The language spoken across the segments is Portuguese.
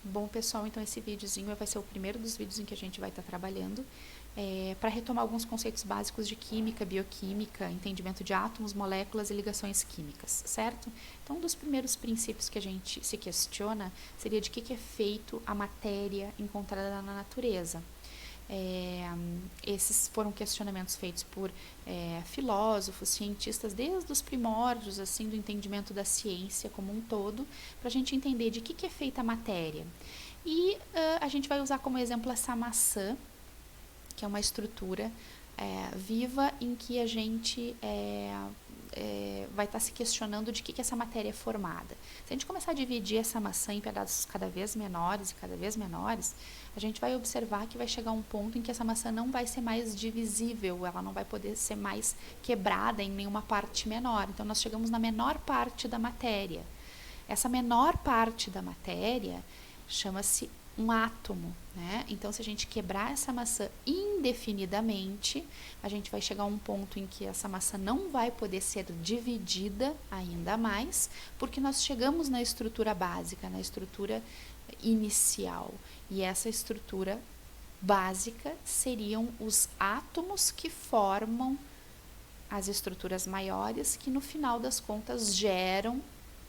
Bom, pessoal, então esse videozinho vai ser o primeiro dos vídeos em que a gente vai estar trabalhando para retomar alguns conceitos básicos de química, bioquímica, entendimento de átomos, moléculas e ligações químicas, certo? Então, um dos primeiros princípios que a gente se questiona seria de que é feito a matéria encontrada na natureza. Esses foram questionamentos feitos por filósofos, cientistas, desde os primórdios assim, do entendimento da ciência como um todo, para a gente entender de que é feita a matéria. E a gente vai usar como exemplo essa maçã, que é uma estrutura viva em que a gente vai estar se questionando de que essa matéria é formada. Se a gente começar a dividir essa maçã em pedaços cada vez menores e cada vez menores, a gente vai observar que vai chegar um ponto em que essa maçã não vai ser mais divisível, ela não vai poder ser mais quebrada em nenhuma parte menor. Então, nós chegamos na menor parte da matéria. Essa menor parte da matéria chama-se um átomo, né? Então, se a gente quebrar essa maçã indefinidamente, a gente vai chegar a um ponto em que essa maçã não vai poder ser dividida ainda mais, porque nós chegamos na estrutura básica, na estrutura inicial. E essa estrutura básica seriam os átomos que formam as estruturas maiores, que no final das contas geram,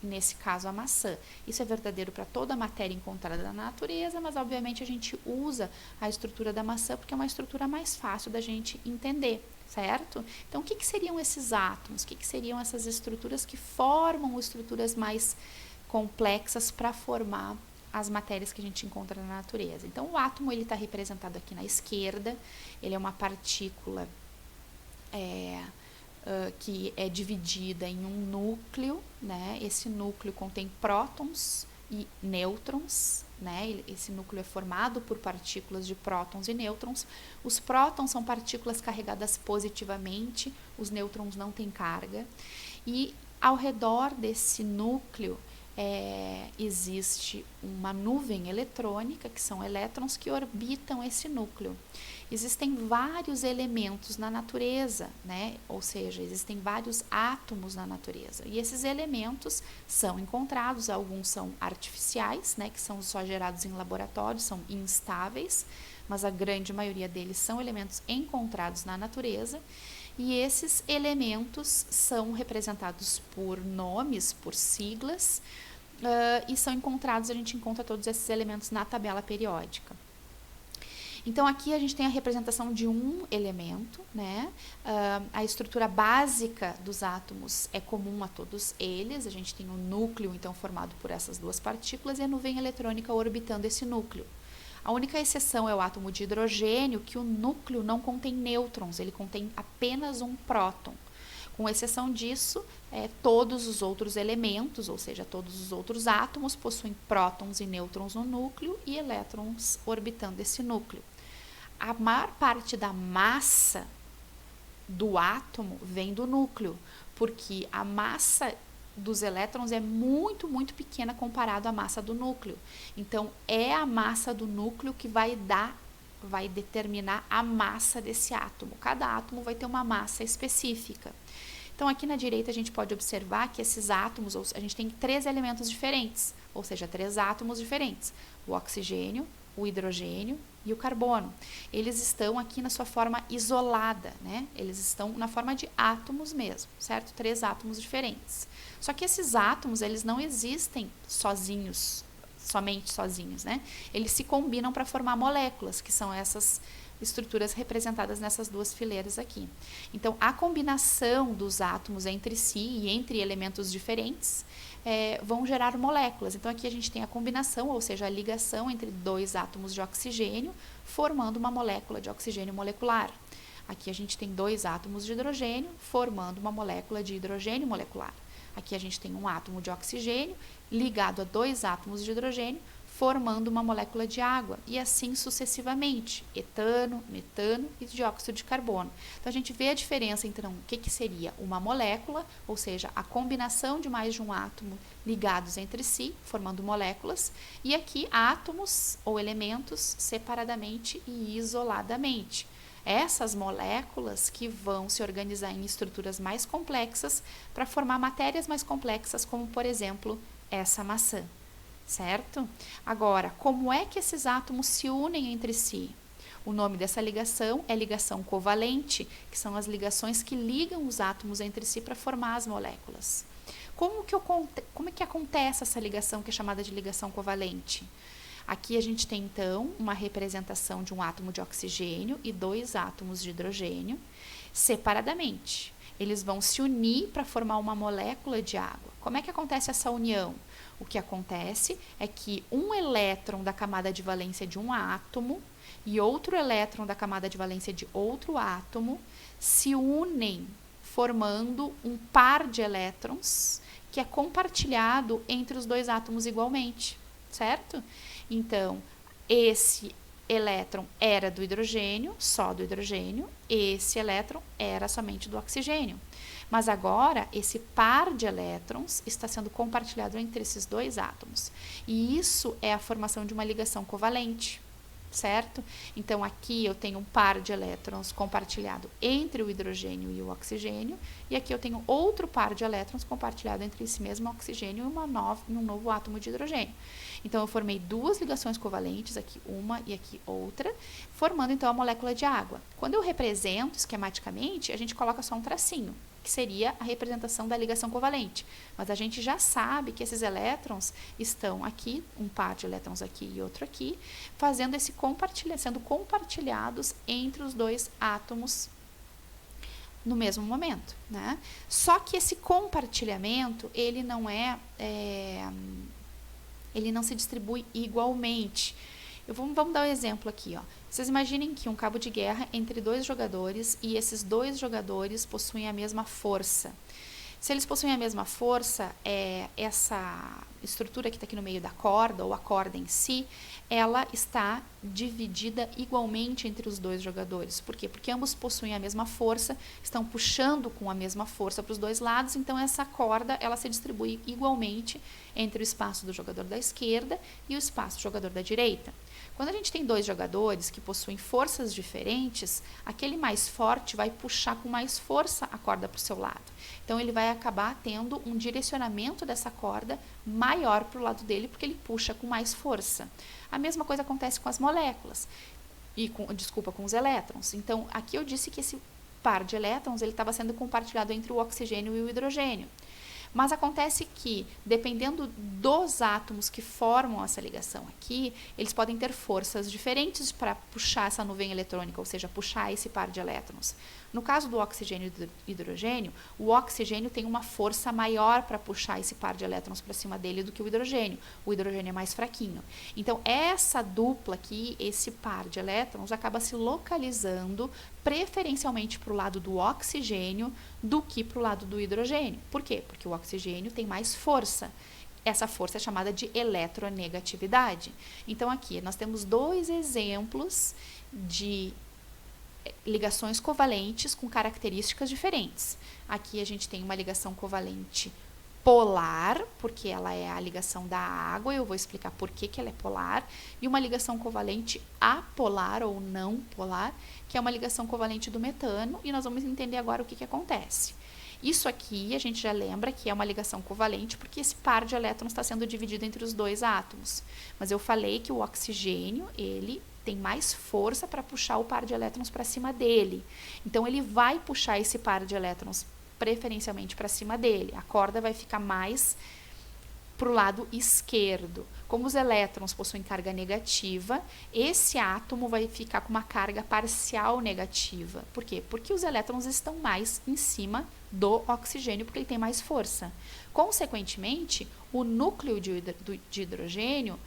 nesse caso, a maçã. Isso é verdadeiro para toda a matéria encontrada na natureza, mas obviamente a gente usa a estrutura da maçã porque é uma estrutura mais fácil da gente entender, certo? Então, o que seriam esses átomos? O que seriam essas estruturas que formam estruturas mais complexas para formar as matérias que a gente encontra na natureza? Então, o átomo ele está representado aqui na esquerda, ele é uma partícula que é dividida em um núcleo, né? Esse núcleo contém prótons e nêutrons, né? Esse núcleo é formado por partículas de prótons e nêutrons. Os prótons são partículas carregadas positivamente, os nêutrons não têm carga. E ao redor desse núcleo existe uma nuvem eletrônica, que são elétrons que orbitam esse núcleo. Existem vários elementos na natureza, né? Ou seja, existem vários átomos na natureza. E esses elementos são encontrados, alguns são artificiais, né? Que são só gerados em laboratório, são instáveis, mas a grande maioria deles são elementos encontrados na natureza. E esses elementos são representados por nomes, por siglas, e são encontrados, a gente encontra todos esses elementos na tabela periódica. Então, aqui a gente tem a representação de um elemento, né? A estrutura básica dos átomos é comum a todos eles. A gente tem um núcleo, então, formado por essas duas partículas e a nuvem eletrônica orbitando esse núcleo. A única exceção é o átomo de hidrogênio, que o núcleo não contém nêutrons, ele contém apenas um próton. Com exceção disso, todos os outros elementos, ou seja, todos os outros átomos, possuem prótons e nêutrons no núcleo e elétrons orbitando esse núcleo. A maior parte da massa do átomo vem do núcleo, porque a massa dos elétrons é muito, muito pequena comparado à massa do núcleo. Então, é a massa do núcleo que vai determinar a massa desse átomo. Cada átomo vai ter uma massa específica. Então, aqui na direita a gente pode observar que esses átomos, a gente tem 3 elementos diferentes, ou seja, 3 átomos diferentes. O oxigênio, o hidrogênio e o carbono. Eles estão aqui na sua forma isolada, né? Eles estão na forma de átomos mesmo, certo? 3 átomos diferentes. Só que esses átomos, eles não existem sozinhos, somente sozinhos, né? Eles se combinam para formar moléculas, que são essas estruturas representadas nessas duas fileiras aqui. Então, a combinação dos átomos entre si e entre elementos diferentes vão gerar moléculas. Então, aqui a gente tem a combinação, ou seja, a ligação entre 2 átomos de oxigênio, formando uma molécula de oxigênio molecular. Aqui a gente tem 2 átomos de hidrogênio, formando uma molécula de hidrogênio molecular. Aqui a gente tem um átomo de oxigênio ligado a 2 átomos de hidrogênio, formando uma molécula de água, e assim sucessivamente, etano, metano e dióxido de carbono. Então, a gente vê a diferença entre o que seria uma molécula, ou seja, a combinação de mais de um átomo ligados entre si, formando moléculas, e aqui átomos ou elementos separadamente e isoladamente. Essas moléculas que vão se organizar em estruturas mais complexas para formar matérias mais complexas, como, por exemplo, essa maçã. certo? Agora, como é que esses átomos se unem entre si? O nome dessa ligação é ligação covalente, que são as ligações que ligam os átomos entre si para formar as moléculas. Como é que acontece essa ligação que é chamada de ligação covalente? Aqui a gente tem, então, uma representação de um átomo de oxigênio e 2 átomos de hidrogênio separadamente. Eles vão se unir para formar uma molécula de água. Como é que acontece essa união? O que acontece é que um elétron da camada de valência de um átomo e outro elétron da camada de valência de outro átomo se unem, formando um par de elétrons que é compartilhado entre os 2 átomos igualmente, certo? Então, esse elétron era do hidrogênio, só do hidrogênio, esse elétron era somente do oxigênio. Mas agora, esse par de elétrons está sendo compartilhado entre esses 2 átomos. E isso é a formação de uma ligação covalente, certo? Então, aqui eu tenho um par de elétrons compartilhado entre o hidrogênio e o oxigênio, e aqui eu tenho outro par de elétrons compartilhado entre esse mesmo oxigênio e um novo átomo de hidrogênio. Então, eu formei 2 ligações covalentes, aqui uma e aqui outra, formando então a molécula de água. Quando eu represento esquematicamente, a gente coloca só um tracinho, que seria a representação da ligação covalente. Mas a gente já sabe que esses elétrons estão aqui, um par de elétrons aqui e outro aqui, fazendo sendo compartilhados entre os 2 átomos no mesmo momento, né? Só que esse compartilhamento, ele não se distribui igualmente. Vamos dar um exemplo aqui, ó. Vocês imaginem que um cabo de guerra entre 2 jogadores e esses 2 jogadores possuem a mesma força. Se eles possuem a mesma força, essa estrutura que está aqui no meio da corda, ou a corda em si, ela está dividida igualmente entre os 2 jogadores. Por quê? Porque ambos possuem a mesma força, estão puxando com a mesma força para os 2 lados, então essa corda ela se distribui igualmente entre o espaço do jogador da esquerda e o espaço do jogador da direita. Quando a gente tem 2 jogadores que possuem forças diferentes, aquele mais forte vai puxar com mais força a corda para o seu lado. Então, ele vai acabar tendo um direcionamento dessa corda maior para o lado dele, porque ele puxa com mais força. A mesma coisa acontece com as moléculas, com os elétrons. Então, aqui eu disse que esse par de elétrons ele estava sendo compartilhado entre o oxigênio e o hidrogênio. Mas acontece que, dependendo dos átomos que formam essa ligação aqui, eles podem ter forças diferentes para puxar essa nuvem eletrônica, ou seja, puxar esse par de elétrons. No caso do oxigênio e do hidrogênio, o oxigênio tem uma força maior para puxar esse par de elétrons para cima dele do que o hidrogênio. O hidrogênio é mais fraquinho. Então, essa dupla aqui, esse par de elétrons, acaba se localizando preferencialmente para o lado do oxigênio do que para o lado do hidrogênio. Por quê? Porque o oxigênio tem mais força. Essa força é chamada de eletronegatividade. Então, aqui nós temos 2 exemplos de ligações covalentes com características diferentes. Aqui a gente tem uma ligação covalente polar, porque ela é a ligação da água, eu vou explicar por que ela é polar, e uma ligação covalente apolar ou não polar, que é uma ligação covalente do metano, e nós vamos entender agora o que acontece. Isso aqui a gente já lembra que é uma ligação covalente porque esse par de elétrons está sendo dividido entre os 2 átomos. Mas eu falei que o oxigênio, ele tem mais força para puxar o par de elétrons para cima dele. Então, ele vai puxar esse par de elétrons preferencialmente para cima dele. A corda vai ficar mais para o lado esquerdo. Como os elétrons possuem carga negativa, esse átomo vai ficar com uma carga parcial negativa. Por quê? Porque os elétrons estão mais em cima do oxigênio, porque ele tem mais força. Consequentemente, o núcleo de hidrogênio,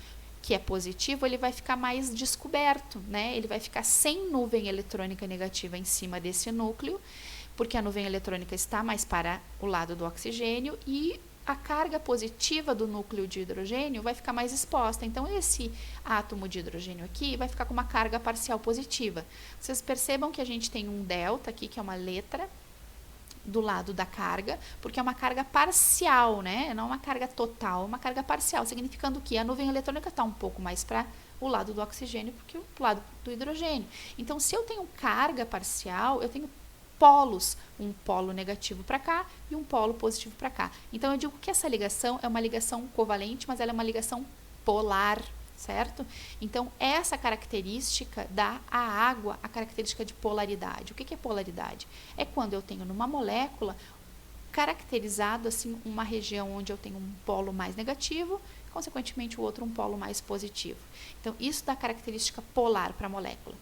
que é positivo, ele vai ficar mais descoberto, né? Ele vai ficar sem nuvem eletrônica negativa em cima desse núcleo, porque a nuvem eletrônica está mais para o lado do oxigênio e a carga positiva do núcleo de hidrogênio vai ficar mais exposta. Então, esse átomo de hidrogênio aqui vai ficar com uma carga parcial positiva. Vocês percebam que a gente tem um delta aqui, que é uma letra do lado da carga, porque é uma carga parcial, né? Não é uma carga total, é uma carga parcial, significando que a nuvem eletrônica está um pouco mais para o lado do oxigênio do que o lado do hidrogênio. Então, se eu tenho carga parcial, eu tenho polos, um polo negativo para cá e um polo positivo para cá. Então, eu digo que essa ligação é uma ligação covalente, mas ela é uma ligação polar, certo? Então, essa característica dá à água a característica de polaridade. O que é polaridade? É quando eu tenho numa molécula caracterizado assim uma região onde eu tenho um polo mais negativo, consequentemente o outro um polo mais positivo. Então, isso dá característica polar para a molécula.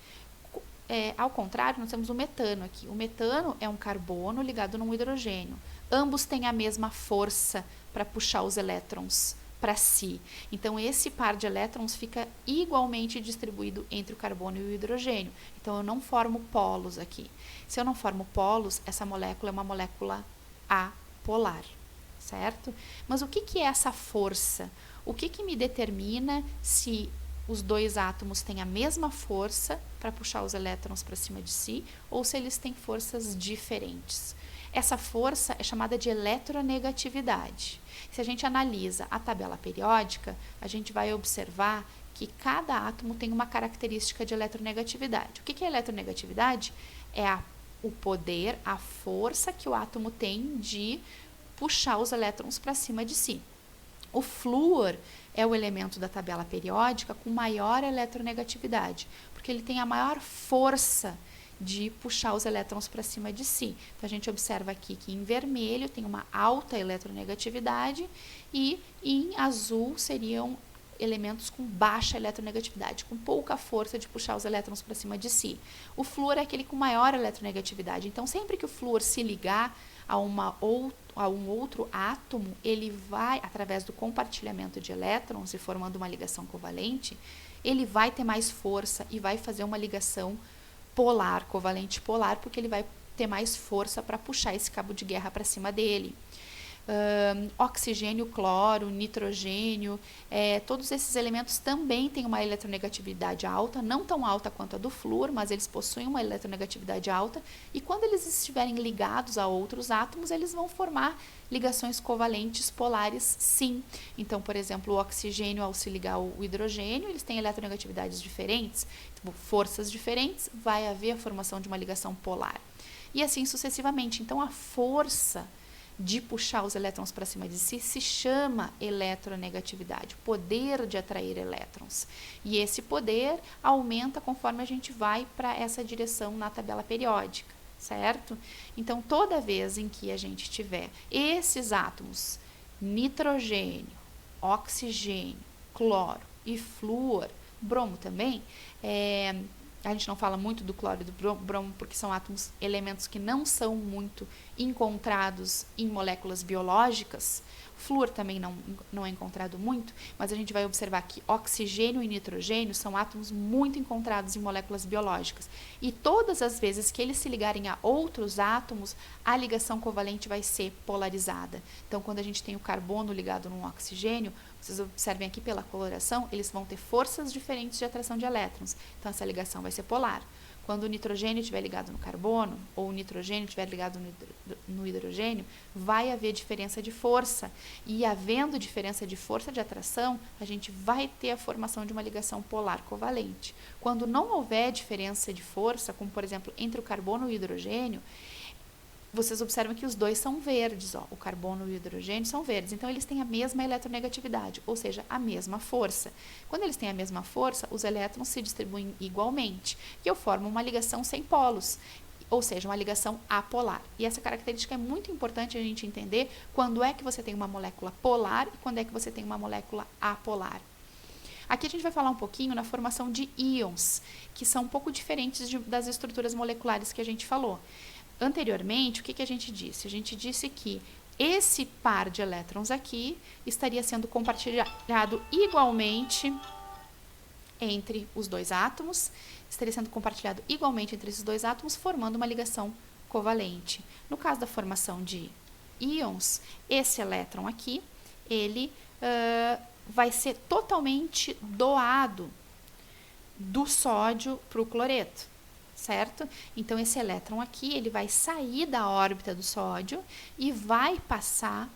Ao contrário, nós temos o metano aqui. O metano é um carbono ligado num hidrogênio. Ambos têm a mesma força para puxar os elétrons para si. Então, esse par de elétrons fica igualmente distribuído entre o carbono e o hidrogênio. Então, eu não formo polos aqui. Se eu não formo polos, essa molécula é uma molécula apolar, certo? Mas o que é essa força? O que me determina se os dois átomos têm a mesma força para puxar os elétrons para cima de si ou se eles têm forças diferentes? Essa força é chamada de eletronegatividade. Se a gente analisa a tabela periódica, a gente vai observar que cada átomo tem uma característica de eletronegatividade. O que é eletronegatividade? É o poder, a força que o átomo tem de puxar os elétrons para cima de si. O flúor é o elemento da tabela periódica com maior eletronegatividade, porque ele tem a maior força de puxar os elétrons para cima de si. Então, a gente observa aqui que em vermelho tem uma alta eletronegatividade e em azul seriam elementos com baixa eletronegatividade, com pouca força de puxar os elétrons para cima de si. O flúor é aquele com maior eletronegatividade. Então, sempre que o flúor se ligar a um outro átomo, ele vai, através do compartilhamento de elétrons e formando uma ligação covalente, ele vai ter mais força e vai fazer uma ligação polar, covalente polar, porque ele vai ter mais força para puxar esse cabo de guerra para cima dele. Oxigênio, cloro, nitrogênio, todos esses elementos também têm uma eletronegatividade alta, não tão alta quanto a do flúor, mas eles possuem uma eletronegatividade alta, e quando eles estiverem ligados a outros átomos, eles vão formar ligações covalentes polares, sim. Então, por exemplo, o oxigênio, ao se ligar ao hidrogênio, eles têm eletronegatividades diferentes, então, forças diferentes, vai haver a formação de uma ligação polar. E assim sucessivamente. Então, a força de puxar os elétrons para cima de si se chama eletronegatividade, poder de atrair elétrons. E esse poder aumenta conforme a gente vai para essa direção na tabela periódica, certo? Então, toda vez em que a gente tiver esses átomos, nitrogênio, oxigênio, cloro e flúor, bromo também, a gente não fala muito do cloro e do bromo porque são elementos que não são muito encontrados em moléculas biológicas. Flúor também não é encontrado muito, mas a gente vai observar que oxigênio e nitrogênio são átomos muito encontrados em moléculas biológicas. E todas as vezes que eles se ligarem a outros átomos, a ligação covalente vai ser polarizada. Então, quando a gente tem o carbono ligado no oxigênio, vocês observem aqui pela coloração, eles vão ter forças diferentes de atração de elétrons. Então, essa ligação vai ser polar. Quando o nitrogênio estiver ligado no carbono, ou o nitrogênio estiver ligado no hidrogênio, vai haver diferença de força. E havendo diferença de força de atração, a gente vai ter a formação de uma ligação polar covalente. Quando não houver diferença de força, como por exemplo entre o carbono e o hidrogênio, vocês observam que os dois são verdes, o carbono e o hidrogênio são verdes, então eles têm a mesma eletronegatividade, ou seja, a mesma força. Quando eles têm a mesma força, os elétrons se distribuem igualmente, e eu formo uma ligação sem polos, ou seja, uma ligação apolar. E essa característica é muito importante a gente entender quando é que você tem uma molécula polar e quando é que você tem uma molécula apolar. Aqui a gente vai falar um pouquinho na formação de íons, que são um pouco diferentes das estruturas moleculares que a gente falou. Anteriormente, o que a gente disse? A gente disse que esse par de elétrons aqui estaria sendo compartilhado igualmente entre os dois átomos, formando uma ligação covalente. No caso da formação de íons, esse elétron aqui, ele vai ser totalmente doado do sódio para o cloreto. Certo? Então, esse elétron aqui, ele vai sair da órbita do sódio e vai passar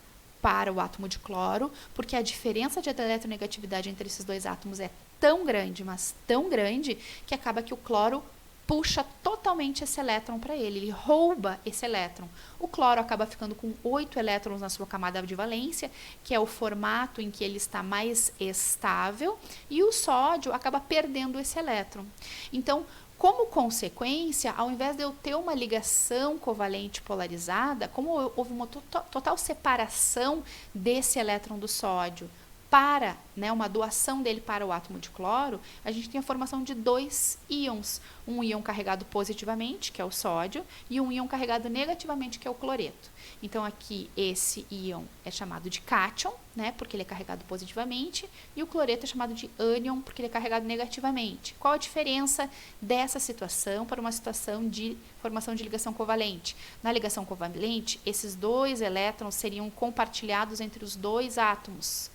para o átomo de cloro, porque a diferença de eletronegatividade entre esses dois átomos é tão grande, mas tão grande, que acaba que o cloro puxa totalmente esse elétron para ele rouba esse elétron. O cloro acaba ficando com 8 elétrons na sua camada de valência, que é o formato em que ele está mais estável, e o sódio acaba perdendo esse elétron. Então, como consequência, ao invés de eu ter uma ligação covalente polarizada, como houve uma total separação desse elétron do sódio para, né, uma doação dele para o átomo de cloro, a gente tem a formação de 2 íons. Um íon carregado positivamente, que é o sódio, e um íon carregado negativamente, que é o cloreto. Então, aqui, esse íon é chamado de cátion, né, porque ele é carregado positivamente, e o cloreto é chamado de ânion, porque ele é carregado negativamente. Qual a diferença dessa situação para uma situação de formação de ligação covalente? Na ligação covalente, esses 2 elétrons seriam compartilhados entre os 2 átomos,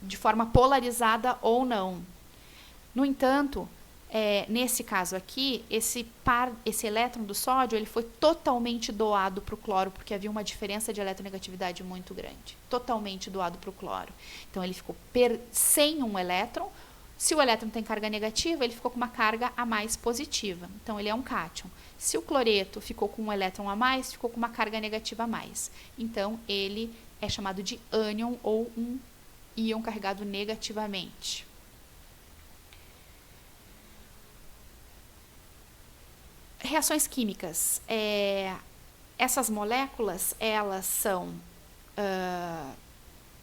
de forma polarizada ou não. No entanto, nesse caso aqui, esse elétron do sódio ele foi totalmente doado para o cloro, porque havia uma diferença de eletronegatividade muito grande. Totalmente doado para o cloro. Então, ele ficou sem um elétron. Se o elétron tem carga negativa, ele ficou com uma carga a mais positiva. Então, ele é um cátion. Se o cloreto ficou com um elétron a mais, ficou com uma carga negativa a mais. Então, ele é chamado de ânion ou um íon carregado negativamente. Reações químicas. Essas moléculas, elas são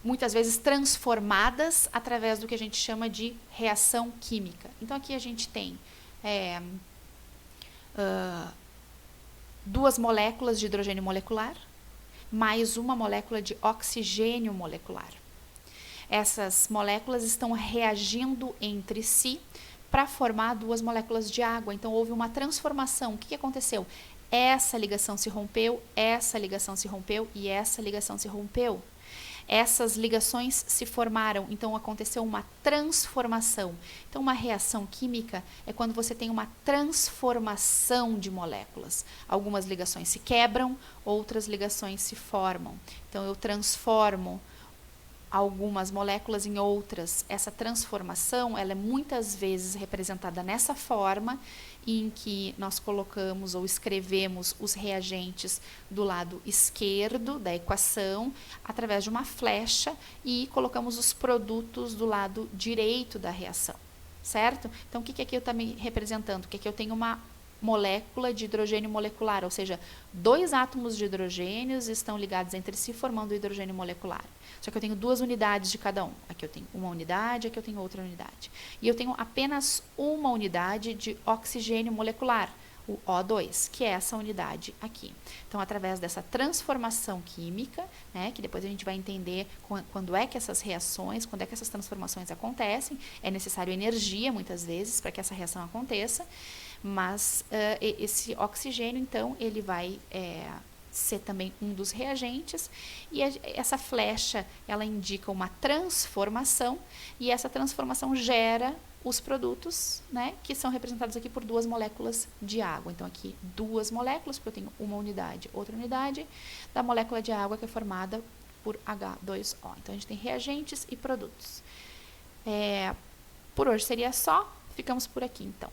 muitas vezes transformadas através do que a gente chama de reação química. Então, aqui a gente tem 2 moléculas de hidrogênio molecular, mais uma molécula de oxigênio molecular. Essas moléculas estão reagindo entre si para formar 2 moléculas de água. Então, houve uma transformação. O que aconteceu? Essa ligação se rompeu, essa ligação se rompeu e essa ligação se rompeu. Essas ligações se formaram, então aconteceu uma transformação. Então, uma reação química é quando você tem uma transformação de moléculas. Algumas ligações se quebram, outras ligações se formam. Então, eu transformo algumas moléculas em outras. Essa transformação, ela é muitas vezes representada nessa forma, em que nós colocamos ou escrevemos os reagentes do lado esquerdo da equação, através de uma flecha, e colocamos os produtos do lado direito da reação, certo? Então, o que aqui eu estou me representando? Que aqui eu tenho uma molécula de hidrogênio molecular, ou seja, 2 átomos de hidrogênios estão ligados entre si, formando o hidrogênio molecular. Só que eu tenho 2 unidades de cada um. Aqui eu tenho uma unidade, aqui eu tenho outra unidade. E eu tenho apenas uma unidade de oxigênio molecular, o O2, que é essa unidade aqui. Então, através dessa transformação química, né, que depois a gente vai entender quando é que essas reações, quando é que essas transformações acontecem, é necessário energia, muitas vezes, para que essa reação aconteça, mas esse oxigênio, então, ele vai ser também um dos reagentes, e essa flecha, ela indica uma transformação, e essa transformação gera os produtos, né, que são representados aqui por 2 moléculas de água. Então, aqui 2 moléculas, porque eu tenho uma unidade, outra unidade, da molécula de água que é formada por H2O. Então, a gente tem reagentes e produtos. Por hoje seria só, ficamos por aqui, então.